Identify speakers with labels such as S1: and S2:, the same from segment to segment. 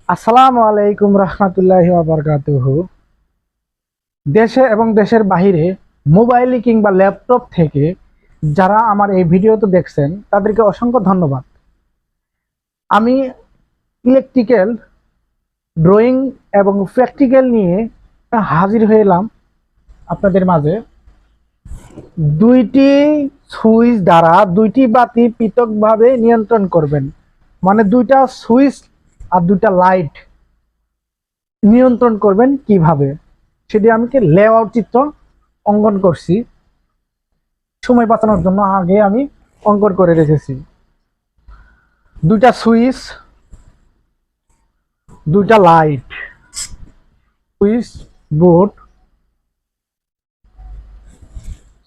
S1: আসসালামু আলাইকুম রহমতুল্লাহি ওয়া বারাকাতুহু। দেশে এবং দেশের বাহিরে মোবাইল কিংবা ল্যাপটপ থেকে যারা আমার এই ভিডিওতে দেখছেন তাদেরকে অসংখ্য ধন্যবাদ। আমি ইলেকট্রিক্যাল ড্রয়িং এবং প্র্যাকটিক্যাল নিয়ে হাজির হয়ে এলাম আপনাদের মাঝে। দুইটি সুইচ দ্বারা দুইটি বাতি পৃথকভাবে নিয়ন্ত্রণ করবেন, মানে দুইটা সুইচ আর দুইটা লাইট নিয়ন্ত্রণ করবেন কিভাবে, সেটি আমি লেআউট চিত্র অঙ্কন করছি। সময় বাঁচানোর জন্য আগে আমি অঙ্কন করে রেখেছি। দুইটা সুইচ, দুইটা light, switch board,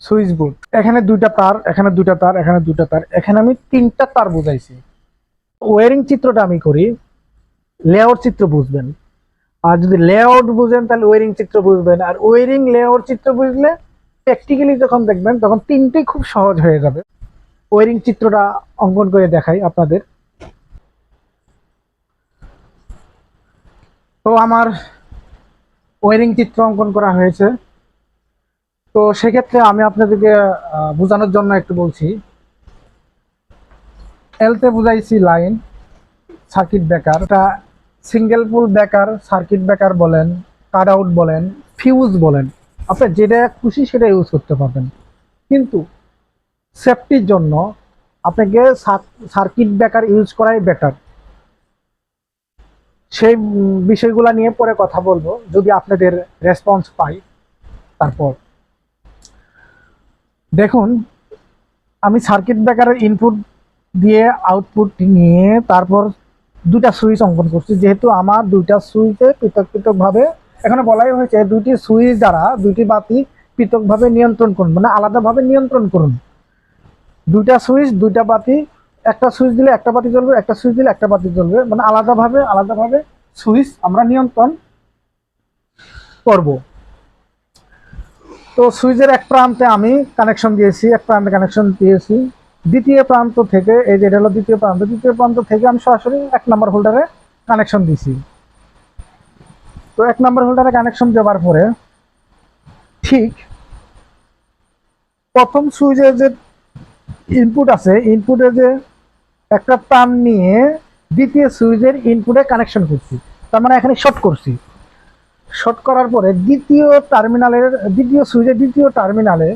S1: switch board, এখানে দুইটা তার, এখানে দুইটা তার, এখানে দুইটা তার, এখানে আমি তিনটা তার বুঝাইছি। ওয়ারিং চিত্রটা আমি করি, লেআউট চিত্র বুঝবেন। আর যদি লেআউট বুঝেন তাহলে ওয়ারিং চিত্র বুঝবেন, আর ওয়ারিং লেআউট চিত্র বুঝলে প্র্যাকটিক্যালি যখন দেখবেন তখন তিনটেই খুব সহজ হয়ে যাবে। ওয়ারিং চিত্রটা অঙ্কন করে দেখাই আপনাদের। তো আমার ওয়ারিং চিত্র অঙ্কন করা হয়েছে। তো সেক্ষেত্রে আমি আপনাদেরকে বোঝানোর জন্য একটু বলছি। এলতে বুঝাইছি লাইন, সার্কিট ব্রেকার, এটা সিঙ্গেল পুল ব্রেকার, সার্কিট ব্রেকার বলেন, কাট আউট বলেন, ফিউজ বলেন, আপনি যেটা খুশি সেটা ইউজ করতে পারবেন। কিন্তু সেফটির জন্য আপনাকে সার্কিট ব্রেকার ইউজ করাই বেটার। সেই বিষয়গুলো নিয়ে পরে কথা বলবো যদি আপনাদের রেসপন্স পাই। তারপর দেখুন, আমি সার্কিট ব্রেকারের ইনপুট দিয়ে আউটপুট নিয়ে তারপর দুটা সুইচ অঙ্কন করছি। যেহেতু আমার দুইটা সুইচে পৃথক পৃথকভাবে, এখানে বলাই হয়েছে দুইটি সুইচ দ্বারা দুইটি বাতি পৃথকভাবে নিয়ন্ত্রণ করুন, মানে আলাদাভাবে নিয়ন্ত্রণ করুন। দুইটা সুইচ, দুইটা বাতি, একটা সুইচ দিলে একটা বাতি জ্বলবে, একটা সুইচ দিলে একটা বাতি জ্বলবে, মানে আলাদাভাবে আলাদাভাবে সুইচ আমরা নিয়ন্ত্রণ করব। তো সুইচের এক প্রান্তে আমি কানেকশন দিয়েছি, এক প্রান্তে কানেকশন দিয়েছি। দ্বিতীয় প্রান্ত থেকে, এই যেটা হলো দ্বিতীয় প্রান্ত, দ্বিতীয় প্রান্ত থেকে আমি সরাসরি 1 নম্বর হোল্ডারে কানেকশন দিয়েছি। তো 1 নম্বর হোল্ডারে কানেকশন দেওয়ার পরে ঠিক প্রথম সুইচের যে ইনপুট আছে, ইনপুটে যে একটা প্রান্ত নিয়ে দ্বিতীয় সুইচের ইনপুটে কানেকশন করছি। তার মানে এখানে শর্ট করছি। শর্ট করার পরে দ্বিতীয় টার্মিনালের, দ্বিতীয় সুইচের দ্বিতীয় টার্মিনালে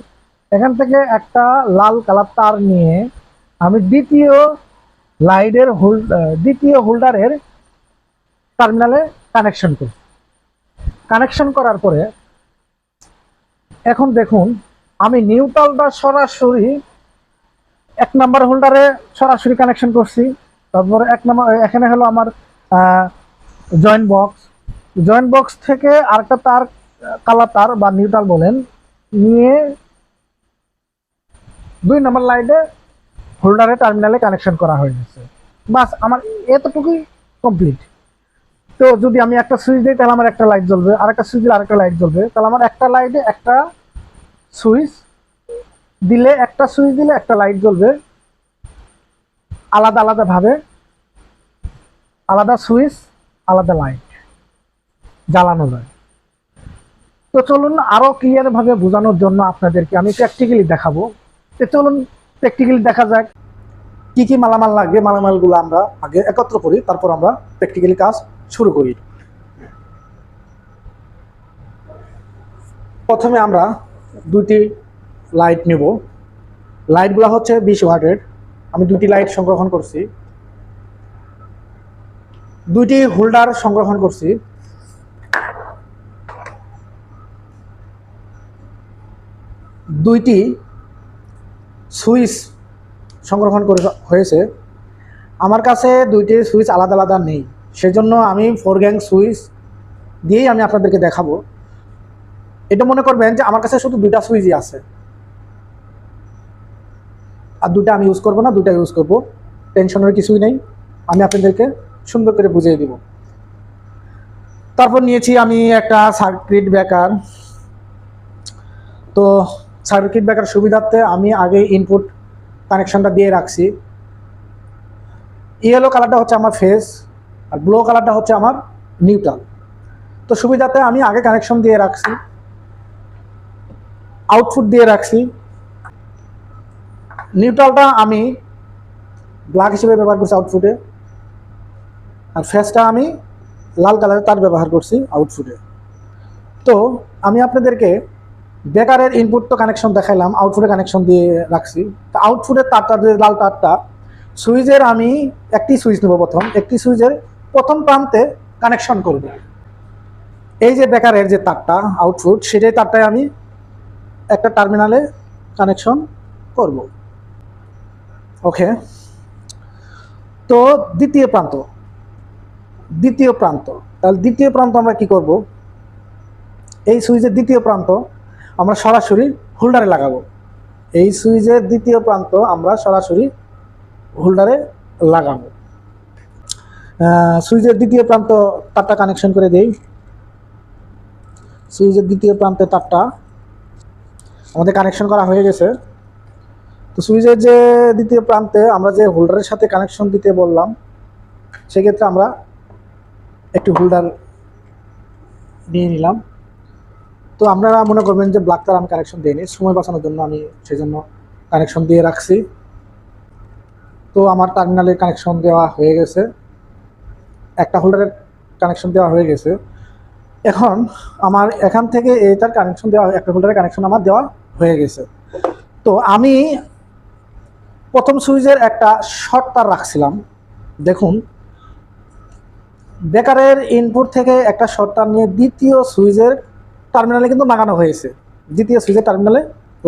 S1: এখান থেকে একটা লাল কালার তার নিয়ে আমি দ্বিতীয় লাইটের দ্বিতীয় হোল্ডারের টার্মিনালে কানেকশন করি। কানেকশন করার পরে এখন দেখুন, আমি নিউট্রালটা সরাসরি 1 নম্বর হোল্ডারে সরাসরি কানেকশন করছি। তারপর 1 নম্বর, এখানে হলো আমার জয়েন্ট বক্স। জয়েন্ট বক্স থেকে আরেকটা তার, কালার তার বা নিউট্রাল বলেন, নিয়ে 2 নম্বর লাইটে হোল্ডারে টার্মিনালে কানেকশন করা হয়ে গেছে। বাস, আমার এতটুকুই কমপ্লিট। তো যদি আমি একটা সুইচ দিই তাহলে আমার একটা লাইট জ্বলবে, আরেকটা সুইচ দিলে আরেকটা লাইট জ্বলবে। তাহলে আমার একটা লাইটে একটা সুইচ দিলে, একটা সুইচ দিলে একটা লাইট জ্বলবে। আলাদা আলাদা ভাবে, আলাদা সুইচ আলাদা লাইট জ্বালানো যায়। তো চলুন আরো ক্লিয়ার ভাবে বোঝানোর জন্য আপনাদেরকে আমি প্র্যাকটিক্যালি দেখাবো। তো চলুন প্র্যাকটিক্যালি দেখা যাক কি কি মালামাল লাগবে। মালামালগুলো আমরা আগে একত্র করি, তারপর আমরা প্র্যাকটিক্যালি কাজ শুরু করি। প্রথমে আমরা দুটি লাইট নেব। লাইটগুলো হচ্ছে 20 ওয়াটের। আমি দুটি লাইট সংগ্রহণ করছি, দুইটি হোল্ডার সংগ্রহণ করছি, দুইটি সুইচ সংগ্রহণ করে হয়েছে। আমার কাছে দুইটি সুইচ আলাদা আলাদা নেই, সেজন্য আমি 4 গ্যাং সুইচ দিয়েই আমি আপনাদেরকে দেখাবো। এটা মনে করবেন যে আমার কাছে শুধু দুইটা সুইচই আছে, আর দুইটা আমি ইউজ করবো না, দুইটা ইউজ করবো। টেনশনের কিছুই নেই, আমি আপনাদেরকে সুন্দর করে বুঝিয়ে দিব। তারপর নিয়েছি আমি একটা সার্কিট ব্রেকার। তো সার্কিট ব্রেকার সুবিধার্থে আমি আগে ইনপুট কানেকশনটা দিয়ে রাখছি। ইয়েলো কালারটা হচ্ছে আমার ফেজ, আর ব্লু কালারটা হচ্ছে আমার নিউট্রাল। তো সুবিধাতে আমি আগে কানেকশন দিয়ে রাখছি, আউটপুট দিয়ে রাখছি। নিউট্রালটা আমি ব্ল্যাক হিসেবে ব্যবহার করছি আউটপুটে, আর ফেসটা আমি লাল কালারের তার ব্যবহার করছি আউটপুটে। তো আমি আপনাদেরকে বেকারের ইনপুট তো কানেকশন দেখাইলাম, আউটপুটে কানেকশন দিয়ে রাখছি। তো আউটপুটের তারটা, যে লাল তারটা, সুইচের আমি একটি সুইচ নেব, একটি সুইচের প্রথম প্রান্তে কানেকশন করব। এই যে বেকারের যে তারটা আউটপুট, সেটাই তারটায় আমি একটা টার্মিনালে কানেকশন করব। ওকে। তো দ্বিতীয় প্রান্ত, তাহলে দ্বিতীয় প্রান্ত আমরা কি করব, এই সুইচের দ্বিতীয় প্রান্ত আমরা সরাসরি হোল্ডারে লাগাবো। এই সুইচের দ্বিতীয় প্রান্ত আমরা সরাসরি হোল্ডারে লাগাবো। সুইচের দ্বিতীয় প্রান্ত তারটা কানেকশন করে দেই। সুইচের দ্বিতীয় প্রান্তে তারটা আমাদের কানেকশন করা হয়ে গেছে। তো সুইচের যে দ্বিতীয় প্রান্তে আমরা যে হোল্ডারের সাথে কানেকশন দিতে বললাম, সেক্ষেত্রে আমরা একটি হোল্ডার নিয়ে নিলাম। তো আপনারা মনে করবেন যে ব্ল্যাক তার আমি কানেকশন দিইনি, সময় বাঁচানোর জন্য আমি সেজন্য কানেকশন দিয়ে রাখছি। তো আমার টার্মিনালের কানেকশন দেওয়া হয়ে গেছে, একটা হোল্ডারের কানেকশন দেওয়া হয়ে গেছে। এখন আমার এখান থেকে এইটার কানেকশন দেওয়া, একটা হোল্ডারের কানেকশন আমার দেওয়া হয়ে গেছে। তো আমি প্রথম সুইচের একটা শর্ট তার রাখছিলাম। দেখুন, বেকারের ইনপুট থেকে একটা শর্ট তার নিয়ে দ্বিতীয় সুইচের টার্মিনালে কিন্তু লাগানো হয়েছে, দ্বিতীয় সুইচের টার্মিনালে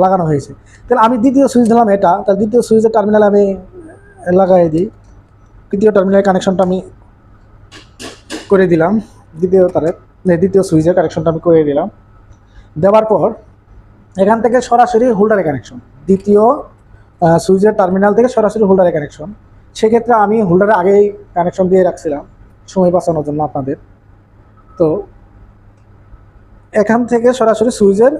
S1: লাগানো হয়েছে। তাহলে আমি দ্বিতীয় সুইচ দিলাম এটা, তাহলে দ্বিতীয় সুইচের টার্মিনালে আমি লাগাই দিই। তৃতীয় টার্মিনালের কানেকশনটা আমি করে দিলাম, দ্বিতীয় সুইচের কানেকশনটা আমি করে দিলাম। দেওয়ার পর এখান থেকে সরাসরি হোল্ডারে কানেকশন, দ্বিতীয় সুইচের টার্মিনাল থেকে সরাসরি হোল্ডারে কানেকশন। সেক্ষেত্রে আমি হোল্ডারে আগেই কানেকশন দিয়ে রাখছিলাম সময় বাঁচানোর জন্য আপনাদের। তো এখান থেকে সরাসরি সুইচের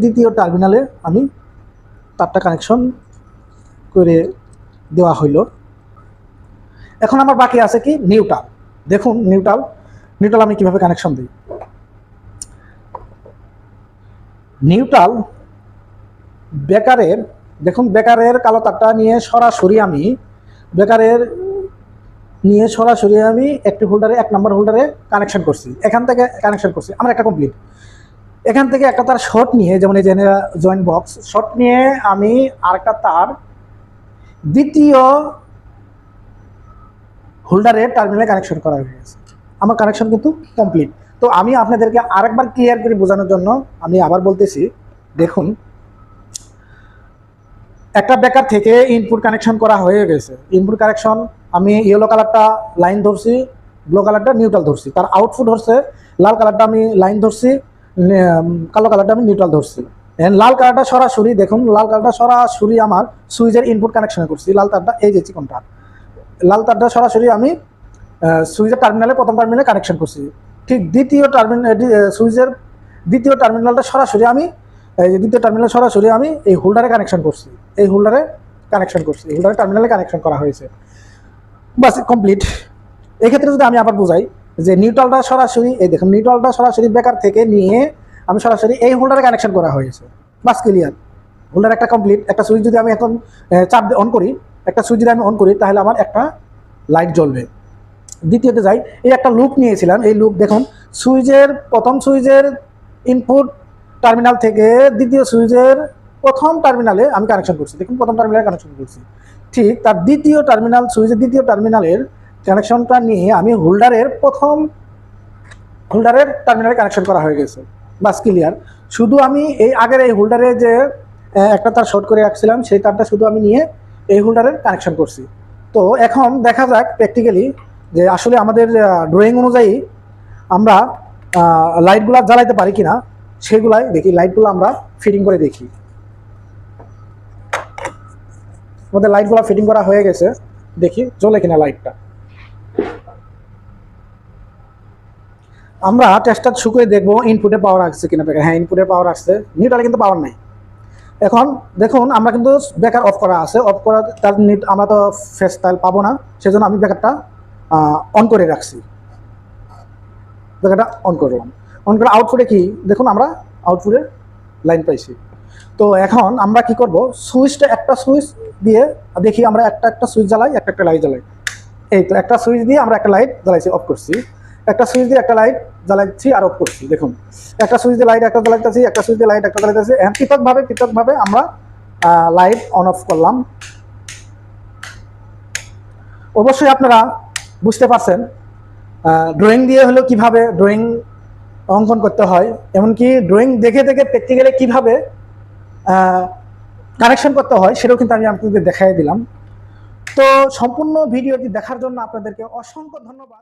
S1: দ্বিতীয় টার্মিনালে আমি তারটা কানেকশন করে দেওয়া হইল। এখন আমার বাকি আছে কি নিউট্রাল। দেখুন নিউট্রাল আমি কিভাবে কানেকশন দিই। নিউট্রাল বেকারের, দেখুন বেকারের কালো তারটা নিয়ে সরাসরি আমি একটি হোল্ডারে, 1 নম্বর হোল্ডারে কানেকশন করছি। এখান থেকে কানেকশন করছি আমার একটা কমপ্লিট। এখান থেকে একটা তার শর্ট নিয়ে, যেমন এই জয়েন্ট বক্স শর্ট নিয়ে আমি আরেকটা তার দ্বিতীয় হোল্ডারে টার্মিনালে কানেকশন করা হয়ে গেছে। আমার কানেকশন কিন্তু কমপ্লিট। তো আমি আপনাদেরকে আরেকবার ক্লিয়ার করে বোঝানোর জন্য আমি আবার বলতেছি, দেখুন একটা বেকার থেকে ইনপুট কানেকশন করা হয়ে গেছে। ইনপুট কানেকশন আমি ইয়েলো কালারটা লাইন ধরছি, ব্লু কালারটা নিউট্রাল ধরছি। তার আউটপুট হচ্ছে লাল কালারটা আমি লাইন ধরছি, কালো কালারটা আমি নিউট্রাল ধরছি। লাল কালারটা সরাসরি, দেখুন লাল কালারটা সরাসরি আমার সুইচের ইনপুট কানেকশন করছি। লাল তারটা এই যে চিকনটা, লাল তারটা সরাসরি আমি সুইচের টার্মিনালে, প্রথম টার্মিনালে কানেকশন করছি। ঠিক সুইচের দ্বিতীয় টার্মিনালটা সরাসরি আমি এই হোল্ডারে কানেকশন করছি। হোল্ডারে টার্মিনালে কানেকশন করা হয়েছে, বাস কমপ্লিট। এক্ষেত্রে যদি আমি আবার বোঝাই যে নিউট্রালটা সরাসরি, এই দেখুন নিউট্রালটা সরাসরি বেকার থেকে নিয়ে আমি সরাসরি এই হোল্ডারে কানেকশন করা হয়েছে, বাস ক্লিয়ার। হোল্ডার একটা কমপ্লিট। একটা সুইচ যদি আমি এখন চাপ অন করি, তাহলে আমার একটা লাইট জ্বলবে। দ্বিতীয়তে যাই, এই একটা লুপ নিয়েছিলাম, এই লুপ দেখুন প্রথম সুইচের ইনপুট টার্মিনাল থেকে দ্বিতীয় সুইচের প্রথম টার্মিনালে আমি কানেকশন করছি। দেখুন প্রথম টার্মিনালে কানেকশন করছি, ঠিক তার সুইচের দ্বিতীয় টার্মিনালের কানেকশনটা নিয়ে আমি হোল্ডারের টার্মিনালে কানেকশন করা হয়ে গেছে, বাস ক্লিয়ার। শুধু আমি এই আগের এই হোল্ডারে যে একটা তার শর্ট করে রাখছিলাম, সেই তারটা শুধু আমি নিয়ে এই হোল্ডারের কানেকশন করছি। তো এখন দেখা যাক প্র্যাকটিক্যালি যে আসলে আমাদের ড্রয়িং অনুযায়ী আমরা লাইটগুলো জ্বালাইতে পারি কিনা, সেগুলাই দেখি। লাইটগুলো আমরা ফিটিং করে দেখি। আমাদের লাইটগুলো ফিটিং করা হয়ে গেছে, দেখি জ্বলে কিনা লাইটটা। আমরা টেস্টার শুকিয়ে দেখবো ইনপুটে পাওয়ার আসছে কিনা। হ্যাঁ, ইনপুটে পাওয়ার আসছে, নিউট্রালে কিন্তু পাওয়ার নাই। এখন দেখুন আমরা কিন্তু বেকার অফ করা আছে, আমরা তো ফেস তাইল পাবো না, সেজন্য আমি বেকারটা অন করে রাখছি, জায়গাটা অন করলাম। অন করে আউটপুটে কি দেখুন, আমরা আউটপুটের লাইন পাইছি। তো এখন আমরা কি করব, সুইচটা একটা সুইচ দিয়ে দেখি, আমরা একটা সুইচ জ্বালাই, একটা লাইট জ্বালাই। এই তো একটা সুইচ দিয়ে আমরা একটা লাইট জ্বালাইছি, অফ করছি। একটা সুইচ দিয়ে একটা লাইট জ্বালাচ্ছি আর অফ করছি। দেখুন একটা সুইচ দিয়ে লাইট একটা জ্বালাইতেছি, একটা সুইচ দিয়ে লাইট একটা জ্বালাইতেছি। এখন পৃথকভাবে আমরা লাইট অন অফ করলাম। অবশ্যই আপনারা বুঝতে পারছেন ড্রয়িং দিয়ে হলো কিভাবে ড্রয়িং অঙ্কন করতে হয়, এমনকি ড্রয়িং দেখে দেখে প্র্যাকটিক্যালি কিভাবে কানেকশন করতে হয় সেটাও কিন্তু আমি আপনাদের দেখাই দিলাম। তো সম্পূর্ণ ভিডিওটি দেখার জন্য আপনাদেরকে অসংখ্য ধন্যবাদ।